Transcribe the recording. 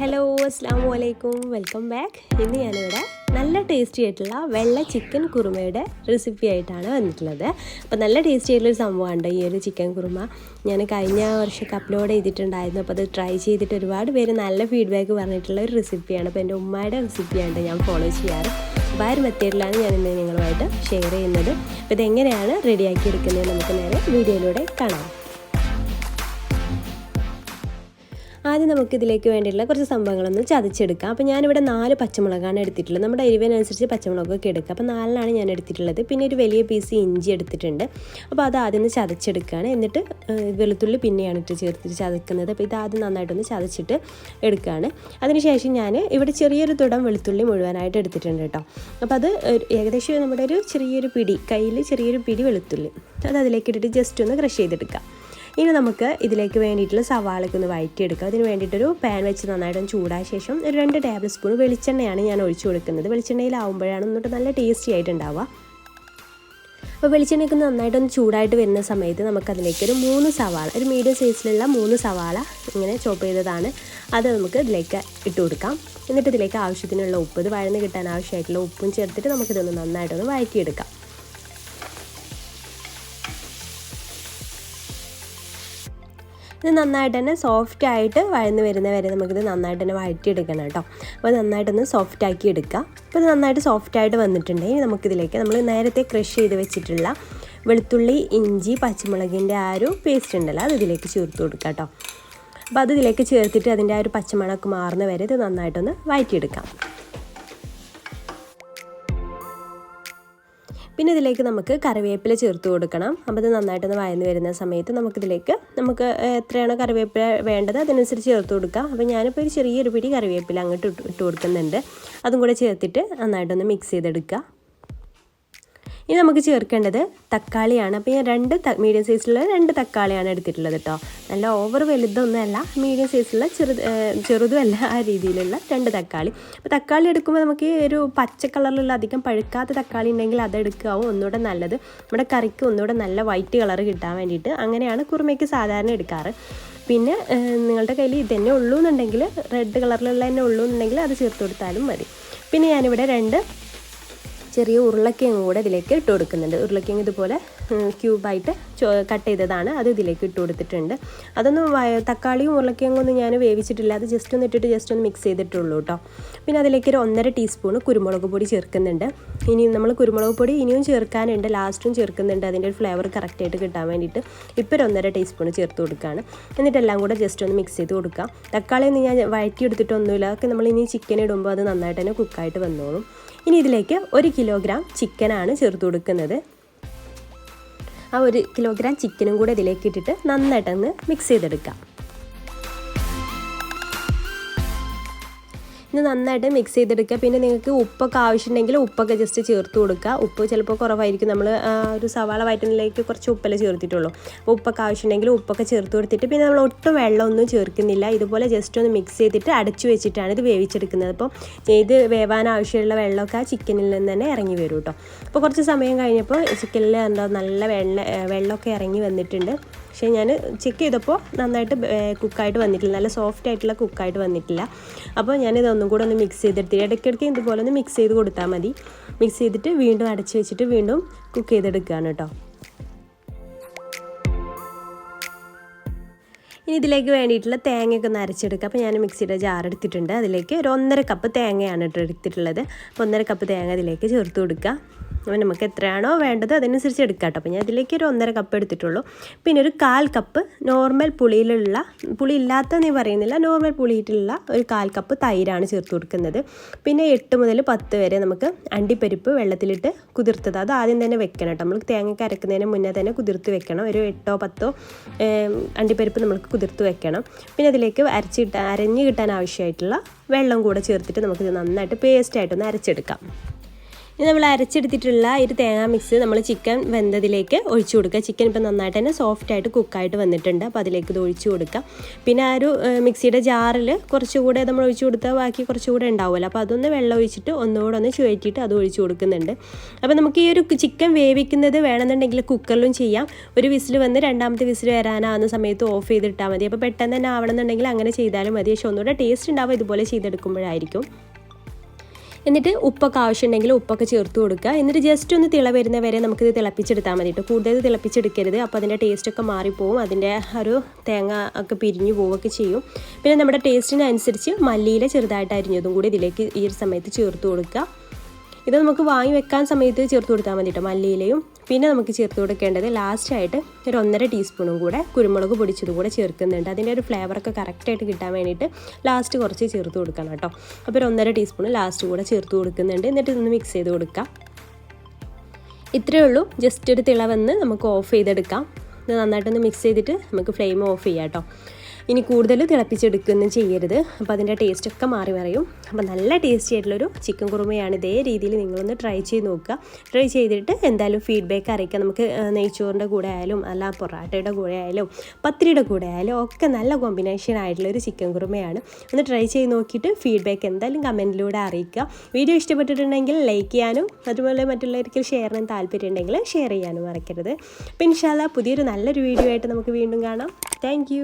Hello അസ്സലാമു അലൈക്കും, welcome back. ഇന്ന് ഞാനിവിടെ നല്ല ടേസ്റ്റി ആയിട്ടുള്ള വെള്ള ചിക്കൻ കുറുമയുടെ റെസിപ്പി ആയിട്ടാണ് വന്നിട്ടുള്ളത്. അപ്പോൾ നല്ല ടേസ്റ്റി ആയിട്ടുള്ളൊരു സംഭവമാണ് ഈ ഒരു ചിക്കൻ കുറുമ. ഞാൻ കഴിഞ്ഞ വർഷമൊക്കെ അപ്ലോഡ് ചെയ്തിട്ടുണ്ടായിരുന്നു. അപ്പോൾ അത് ട്രൈ ചെയ്തിട്ട് ഒരുപാട് പേര് നല്ല ഫീഡ്ബാക്ക് പറഞ്ഞിട്ടുള്ള ഒരു റെസിപ്പിയാണ്. അപ്പോൾ എൻ്റെ ഉമ്മയുടെ റെസിപ്പിയാണ് ഞാൻ ഫോളോ ചെയ്യാറ്. അപ്പോൾ ആ ഒരു മെത്തേഡിലാണ് ഞാൻ ഇന്ന് നിങ്ങളുമായിട്ട് ഷെയർ ചെയ്യുന്നത്. അപ്പോൾ ഇതെങ്ങനെയാണ് റെഡിയാക്കി എടുക്കുന്നത് നമുക്ക് നേരെ വീഡിയോയിലൂടെ കാണാം. ആദ്യം നമുക്കിതിലേക്ക് വേണ്ടിയിട്ടുള്ള കുറച്ച് സംഭവങ്ങളൊന്ന് ചതച്ചെടുക്കാം. അപ്പോൾ ഞാനിവിടെ 4 പച്ചമുളകാണ് എടുത്തിട്ടുള്ളത്. നമ്മുടെ എരിവിനനുസരിച്ച് പച്ചമുളകൊക്കെ എടുക്കുക. അപ്പോൾ 4 ഞാൻ എടുത്തിട്ടുള്ളത്. പിന്നെ ഒരു വലിയ പീസ് ഇഞ്ചി എടുത്തിട്ടുണ്ട്. അപ്പോൾ അത് ആദ്യം ഒന്ന് ചതച്ചെടുക്കുകയാണ്. എന്നിട്ട് വെളുത്തുള്ളി പിന്നെയാണ് ചേർത്തിട്ട് ചതക്കുന്നത്. അപ്പോൾ ഇത് ആദ്യം നന്നായിട്ടൊന്ന് ചതച്ചിട്ട് എടുക്കുകയാണ്. അതിനുശേഷം ഞാൻ ഇവിടെ ചെറിയൊരു തുടം വെളുത്തുള്ളി മുഴുവനായിട്ട് എടുത്തിട്ടുണ്ട് കേട്ടോ. അപ്പോൾ അത് ഏകദേശം നമ്മുടെ ഒരു ചെറിയൊരു പിടി, കയ്യിൽ ചെറിയൊരു പിടി വെളുത്തുള്ളി അത് അതിലേക്ക് ഇട്ടിട്ട് ജസ്റ്റ് ഒന്ന് ക്രഷ് ചെയ്തെടുക്കാം. ഇനി നമുക്ക് ഇതിലേക്ക് വേണ്ടിയിട്ടുള്ള സവാളയ്ക്ക് ഒന്ന് വഴറ്റിയെടുക്കാം. അതിന് വേണ്ടിയിട്ടൊരു പാൻ വെച്ച് നന്നായിട്ടൊന്ന് ചൂടായ ശേഷം ഒരു 2 ടേബിൾ സ്പൂൺ വെളിച്ചെണ്ണയാണ് ഞാൻ ഒഴിച്ചു കൊടുക്കുന്നത്. വെളിച്ചെണ്ണയിലാവുമ്പോഴാണ് ഒന്നിട്ട് നല്ല ടേസ്റ്റി ആയിട്ടുണ്ടാവുക. അപ്പോൾ വെളിച്ചെണ്ണയ്ക്ക് നന്നായിട്ടൊന്ന് ചൂടായിട്ട് വരുന്ന സമയത്ത് നമുക്കതിലേക്ക് ഒരു 3 സവാള, ഒരു മീഡിയം സൈസിലുള്ള 3 സവാള ഇങ്ങനെ ചോപ്പ് ചെയ്തതാണ്, അത് നമുക്ക് ഇതിലേക്ക് ഇട്ട് കൊടുക്കാം. എന്നിട്ട് ഇതിലേക്ക് ആവശ്യത്തിനുള്ള ഉപ്പ്, ഇത് വഴന്ന് കിട്ടാൻ ആവശ്യമായിട്ടുള്ള ഉപ്പും ചേർത്തിട്ട് നമുക്കിതൊന്ന് നന്നായിട്ടൊന്ന് വഴറ്റിയെടുക്കാം. ഇത് നന്നായിട്ട് തന്നെ സോഫ്റ്റായിട്ട് വഴന്ന് വരുന്ന വരെ നമുക്കിത് നന്നായിട്ട് തന്നെ വഴറ്റിയെടുക്കണം കേട്ടോ. അപ്പോൾ നന്നായിട്ടൊന്ന് സോഫ്റ്റാക്കി എടുക്കുക. അപ്പോൾ ഇത് നന്നായിട്ട് സോഫ്റ്റായിട്ട് വന്നിട്ടുണ്ടെങ്കിൽ നമുക്കിതിലേക്ക് നമ്മൾ നേരത്തെ ക്രഷ് ചെയ്ത് വെച്ചിട്ടുള്ള വെളുത്തുള്ളി, ഇഞ്ചി, പച്ചമുളകിൻ്റെ ആ ഒരു പേസ്റ്റ് ഉണ്ടല്ലോ അത് ഇതിലേക്ക് ചേർത്ത് കൊടുക്കുക കേട്ടോ. അപ്പോൾ അത് ഇതിലേക്ക് ചേർത്തിട്ട് അതിൻ്റെ ആ ഒരു പച്ചമണമൊക്കെ മാറുന്ന വരെ ഇത് നന്നായിട്ടൊന്ന് വഴറ്റിയെടുക്കാം. പിന്നെ ഇതിലേക്ക് നമുക്ക് കറിവേപ്പില ചേർത്ത് കൊടുക്കണം. അപ്പോൾ ഇത് നന്നായിട്ടൊന്ന് വഴന്ന് വരുന്ന സമയത്ത് നമുക്ക് എത്രയാണോ കറിവേപ്പില വേണ്ടത് അതിനനുസരിച്ച് ചേർത്ത് കൊടുക്കാം. അപ്പോൾ ഞാനിപ്പോൾ ഒരു ചെറിയൊരു പിടി കറിവേപ്പില അങ്ങോട്ട് ഇട്ട് കൊടുക്കുന്നുണ്ട്. അതും കൂടെ ചേർത്തിട്ട് നന്നായിട്ടൊന്ന് മിക്സ് ചെയ്തെടുക്കുക. ഇനി നമുക്ക് ചേർക്കേണ്ടത് തക്കാളിയാണ്. അപ്പോൾ ഞാൻ 2 മീഡിയം സൈസിലുള്ള 2 തക്കാളിയാണ് എടുത്തിട്ടുള്ളത് കേട്ടോ. നല്ല ഓവർ വലുതൊന്നുമല്ല, മീഡിയം സൈസിലുള്ള ചെറുതുമല്ല, ആ രീതിയിലുള്ള 2 തക്കാളി. അപ്പോൾ തക്കാളി എടുക്കുമ്പോൾ നമുക്ക് ഒരു പച്ച കളറിലുള്ള അധികം പഴുക്കാത്ത തക്കാളി ഉണ്ടെങ്കിൽ അതെടുക്കാവും ഒന്നുകൂടെ നല്ലത്. നമ്മുടെ കറിക്ക് ഒന്നുകൂടെ നല്ല വൈറ്റ് കളർ കിട്ടാൻ വേണ്ടിയിട്ട് അങ്ങനെയാണ് കുറുമയ്ക്ക് സാധാരണ എടുക്കാറ്. പിന്നെ നിങ്ങളുടെ കയ്യിൽ ഇതന്നെ ഉള്ളൂ എന്നുണ്ടെങ്കിൽ, റെഡ് കളറിലുള്ള തന്നെ ഉള്ളൂ എന്നുണ്ടെങ്കിൽ അത് ചേർത്ത് കൊടുത്താലും മതി. പിന്നെ ഞാനിവിടെ 2 ചെറിയ ഉരുളക്കിഴങ്ങ് കൂടെ ഇതിലേക്ക് ഇട്ട് കൊടുക്കുന്നുണ്ട്. ഉരുളക്കിഴങ്ങ് ഇതുപോലെ ക്യൂബായിട്ട് കട്ട് ചെയ്തതാണ്, അത് ഇതിലേക്ക് ഇട്ട് കൊടുത്തിട്ടുണ്ട്. അതൊന്നും തക്കാളിയും ഉരുളക്കിഴങ്ങൊന്നും ഞാൻ വേവിച്ചിട്ടില്ല, അത് ജസ്റ്റ് ഒന്ന് ഇട്ടിട്ട് ജസ്റ്റ് ഒന്ന് മിക്സ് ചെയ്തിട്ടുള്ളൂ കേട്ടോ. പിന്നെ അതിലേക്ക് ഒരു 1.5 ടീസ്പൂൺ കുരുമുളക് പൊടി ചേർക്കുന്നുണ്ട്. ഇനി നമ്മൾ കുരുമുളക് പൊടി ഇനിയും ചേർക്കാനുണ്ട്, ലാസ്റ്റും ചേർക്കുന്നുണ്ട്, അതിൻ്റെ ഒരു ഫ്ലേവർ കറക്റ്റായിട്ട് കിട്ടാൻ വേണ്ടിയിട്ട്. ഇപ്പോൾ ഒരു 1.5 ടീസ്പൂൺ ചേർത്ത് കൊടുക്കുകയാണ്. എന്നിട്ടെല്ലാം കൂടെ ജസ്റ്റ് ഒന്ന് മിക്സ് ചെയ്ത് കൊടുക്കാം. തക്കാളി ഒന്നും ഞാൻ വഴറ്റിയെടുത്തിട്ടൊന്നുമില്ല, ഒക്കെ നമ്മൾ ഇനി ചിക്കൻ ഇടുമ്പോൾ അത് നന്നായിട്ട് തന്നെ കുക്കായിട്ട് വന്നോളും. ഇനി ഇതിലേക്ക് 1 കിലോഗ്രാം ചിക്കനാണ് ചേർത്ത് കൊടുക്കുന്നത്. ആ 1 കിലോഗ്രാം ചിക്കനും കൂടെ ഇതിലേക്ക് ഇട്ടിട്ട് നന്നായിട്ടൊന്ന് മിക്സ് ചെയ്തെടുക്കാം. ഇത് നന്നായിട്ട് മിക്സ് ചെയ്തെടുക്കുക. പിന്നെ നിങ്ങൾക്ക് ഉപ്പൊക്കെ ആവശ്യമുണ്ടെങ്കിൽ ഉപ്പൊക്കെ ജസ്റ്റ് ചേർത്ത് കൊടുക്കുക. ഉപ്പ് ചിലപ്പോൾ കുറവായിരിക്കും, നമ്മൾ ഒരു സവാള വഴറ്റുന്നതിലേക്ക് കുറച്ച് ഉപ്പല്ലേ ചേർത്തിട്ടുള്ളൂ. അപ്പോൾ ഉപ്പൊക്കെ ആവശ്യമുണ്ടെങ്കിൽ ഉപ്പൊക്കെ ചേർത്ത് കൊടുത്തിട്ട് പിന്നെ നമ്മൾ ഒട്ടും വെള്ളമൊന്നും ചേർക്കുന്നില്ല. ഇതുപോലെ ജസ്റ്റ് ഒന്ന് മിക്സ് ചെയ്തിട്ട് അടച്ചു വെച്ചിട്ടാണ് ഇത് വേവിച്ചെടുക്കുന്നത്. അപ്പോൾ ഇത് വേവാൻ ആവശ്യമുള്ള വെള്ളമൊക്കെ ആ ചിക്കനിൽ നിന്ന് തന്നെ ഇറങ്ങി വരും കേട്ടോ. അപ്പോൾ കുറച്ച് സമയം കഴിഞ്ഞപ്പോൾ ചിക്കനിൽ എന്താ നല്ല വെള്ളമൊക്കെ ഇറങ്ങി വന്നിട്ടുണ്ട്. പക്ഷേ ഞാൻ ചെക്ക് ചെയ്തപ്പോൾ നന്നായിട്ട് കുക്കായിട്ട് വന്നിട്ടില്ല, നല്ല സോഫ്റ്റ് ആയിട്ടുള്ള കുക്കായിട്ട് വന്നിട്ടില്ല. അപ്പോൾ ഞാനിതൊന്നും കൂടെ ഒന്ന് മിക്സ് ചെയ്തെടുത്തിട്ട് ഇടയ്ക്കിടയ്ക്ക് ഇതുപോലെ ഒന്ന് മിക്സ് ചെയ്ത് കൊടുത്താൽ മതി. മിക്സ് ചെയ്തിട്ട് വീണ്ടും അടച്ച് വെച്ചിട്ട് വീണ്ടും കുക്ക് ചെയ്തെടുക്കുകയാണ് കേട്ടോ. ഇനി ഇതിലേക്ക് വേണ്ടിയിട്ടുള്ള തേങ്ങയൊക്കെ ഒന്ന് അരച്ചെടുക്കുക. അപ്പോൾ ഞാൻ മിക്സിയുടെ ജാർ എടുത്തിട്ടുണ്ട്. അതിലേക്ക് ഒരു 1.5 കപ്പ് തേങ്ങയാണ് എടുത്തിട്ടുള്ളത്. അപ്പോൾ 1.5 കപ്പ് തേങ്ങ ഇതിലേക്ക് ചേർത്ത് കൊടുക്കുക. അപ്പോൾ നമുക്ക് എത്രയാണോ വേണ്ടത് അതിനനുസരിച്ച് എടുക്കാം കേട്ടോ. അപ്പോൾ ഞാൻ ഇതിലേക്ക് ഒരു 1.5 കപ്പ് എടുത്തിട്ടുള്ളൂ. പിന്നെ ഒരു 1/4 കപ്പ് നോർമൽ പുളി ഇല്ലാത്തതെന്ന് പറയുന്നില്ല, നോർമൽ പുളിയിട്ടുള്ള ഒരു 1/4 കപ്പ് തൈരാണ് ചേർത്ത് കൊടുക്കുന്നത്. പിന്നെ 8 മുതൽ 10 വരെ നമുക്ക് അണ്ടിപ്പരിപ്പ് വെള്ളത്തിലിട്ട് കുതിർത്തത്, അത് ആദ്യം തന്നെ വെക്കണം കേട്ടോ. നമ്മൾ തേങ്ങയ്ക്ക് അരക്കുന്നതിന് മുന്നേ തന്നെ കുതിർത്ത് വെക്കണം. ഒരു 8 10 അണ്ടിപ്പരിപ്പ് നമുക്ക് കുതിർത്ത് വെക്കണം. പിന്നെ അതിലേക്ക് അരഞ്ഞ് കിട്ടാൻ ആവശ്യമായിട്ടുള്ള വെള്ളം കൂടെ ചേർത്തിട്ട് നമുക്കിത് നന്നായിട്ട് പേസ്റ്റായിട്ടൊന്ന് അരച്ചെടുക്കാം. ഇനി നമ്മൾ അരച്ചെടുത്തിട്ടുള്ള ഒരു തേങ്ങാ മിക്സ് നമ്മൾ ചിക്കൻ വെന്തതിലേക്ക് ഒഴിച്ചു കൊടുക്കുക. ചിക്കൻ ഇപ്പോൾ നന്നായിട്ട് തന്നെ സോഫ്റ്റായിട്ട് കുക്കായിട്ട് വന്നിട്ടുണ്ട്. അപ്പോൾ അതിലേക്ക് ഇത് ഒഴിച്ചു കൊടുക്കുക. പിന്നെ ആ ഒരു മിക്സിയുടെ ജാറിൽ കുറച്ചുകൂടെ നമ്മൾ ഒഴിച്ചു കൊടുത്താൽ ബാക്കി കുറച്ചുകൂടെ ഉണ്ടാവുമല്ലോ. അപ്പോൾ അതൊന്ന് വെള്ളം ഒഴിച്ചിട്ട് ഒന്നുകൂടെ ഒന്ന് ചുഴറ്റിയിട്ട് അത് ഒഴിച്ചു കൊടുക്കുന്നുണ്ട്. അപ്പോൾ നമുക്ക് ഈ ഒരു ചിക്കൻ വേവിക്കുന്നത് വേണമെന്നുണ്ടെങ്കിൽ കുക്കറിലും ചെയ്യാം. ഒരു വിസിൽ വന്ന് രണ്ടാമത്തെ വിസിൽ വരാനാവുന്ന സമയത്ത് ഓഫ് ചെയ്തിട്ടാൽ മതി. അപ്പോൾ പെട്ടെന്ന് തന്നെ ആവണമെന്നുണ്ടെങ്കിൽ അങ്ങനെ ചെയ്താലും മതി. പക്ഷേ ഒന്നുകൂടെ ടേസ്റ്റ് ഉണ്ടാവും ഇതുപോലെ ചെയ്തെടുക്കുമ്പോഴായിരിക്കും. എന്നിട്ട് ഉപ്പൊക്കെ ആവശ്യമുണ്ടെങ്കിൽ ഉപ്പൊക്കെ ചേർത്ത് കൊടുക്കുക. എന്നിട്ട് ജസ്റ്റ് ഒന്ന് തിള വരുന്ന വരെ നമുക്കിത് തിളപ്പിച്ചെടുത്താൽ മതി കേട്ടോ. കൂടുതൽ തിളപ്പിച്ചെടുക്കരുത്. അപ്പോൾ അതിൻ്റെ ടേസ്റ്റൊക്കെ മാറിപ്പോവും. അതിൻ്റെ ഒരു തേങ്ങ ഒക്കെ പിരിഞ്ഞു പോവുകയൊക്കെ ചെയ്യും. പിന്നെ നമ്മുടെ ടേസ്റ്റിനനുസരിച്ച് മല്ലിയില ചെറുതായിട്ട് അരിഞ്ഞതും കൂടി ഇതിലേക്ക് ഈ ഒരു സമയത്ത് ചേർത്ത് കൊടുക്കുക. ഇത് നമുക്ക് വാങ്ങി വെക്കാൻ സമയത്ത് ചേർത്ത് കൊടുത്താൽ മതി കേട്ടോ, മല്ലിയിലയും. പിന്നെ നമുക്ക് ചേർത്ത് കൊടുക്കേണ്ടത് ലാസ്റ്റായിട്ട് ഒരു 1.5 ടീസ്പൂണും കൂടെ കുരുമുളക് പൊടിച്ചതും കൂടെ ചേർക്കുന്നുണ്ട്. അതിൻ്റെ ഒരു ഫ്ലേവറൊക്കെ കറക്റ്റായിട്ട് കിട്ടാൻ വേണ്ടിയിട്ട് ലാസ്റ്റ് കുറച്ച് ചേർത്ത് കൊടുക്കണം കേട്ടോ. അപ്പോൾ ഒരു 1.5 ടീസ്പൂൺ ലാസ്റ്റ് കൂടെ ചേർത്ത് കൊടുക്കുന്നുണ്ട്. എന്നിട്ട് ഇതൊന്ന് മിക്സ് ചെയ്ത് കൊടുക്കാം. ഇത്രയേ ഉള്ളൂ. ജസ്റ്റ് ഒരു തിള വന്ന് നമുക്ക് ഓഫ് ചെയ്തെടുക്കാം. ഇത് നന്നായിട്ടൊന്ന് മിക്സ് ചെയ്തിട്ട് നമുക്ക് ഫ്ലെയിം ഓഫ് ചെയ്യാം കേട്ടോ. ഇനി കൂടുതൽ തിളപ്പിച്ചെടുക്കുകയൊന്നും ചെയ്യരുത്. അപ്പോൾ അതിൻ്റെ ടേസ്റ്റൊക്കെ മാറി മറിയും. അപ്പോൾ നല്ല ടേസ്റ്റി ആയിട്ടുള്ളൊരു ചിക്കൻ കുറുമയാണ്. ഇതേ രീതിയിൽ നിങ്ങളൊന്ന് ട്രൈ ചെയ്ത് നോക്കുക. ട്രൈ ചെയ്തിട്ട് എന്തായാലും ഫീഡ്ബാക്ക് അറിയിക്കുക. നമുക്ക് നെയ്ച്ചോറിൻ്റെ കൂടെ ആയാലും അല്ല പൊറാട്ടയുടെ കൂടെ ആയാലും പത്തിരിയുടെ കൂടെ ആയാലും ഒക്കെ നല്ല കോമ്പിനേഷൻ ആയിട്ടുള്ളൊരു ചിക്കൻ കുറുമയാണ്. ഒന്ന് ട്രൈ ചെയ്ത് നോക്കിയിട്ട് ഫീഡ്ബാക്ക് എന്തായാലും കമൻറ്റിലൂടെ അറിയിക്കുക. വീഡിയോ ഇഷ്ടപ്പെട്ടിട്ടുണ്ടെങ്കിൽ ലൈക്ക് ചെയ്യാനും അതുപോലെ മറ്റുള്ളവർക്ക് ഷെയർ ചെയ്യാൻ താല്പര്യം ഉണ്ടെങ്കിൽ ഷെയർ ചെയ്യാനും മറക്കരുത്. അപ്പോൾ ഇൻഷാ അല്ലാഹ് പുതിയൊരു നല്ലൊരു വീഡിയോ ആയിട്ട് നമുക്ക് വീണ്ടും കാണാം. താങ്ക്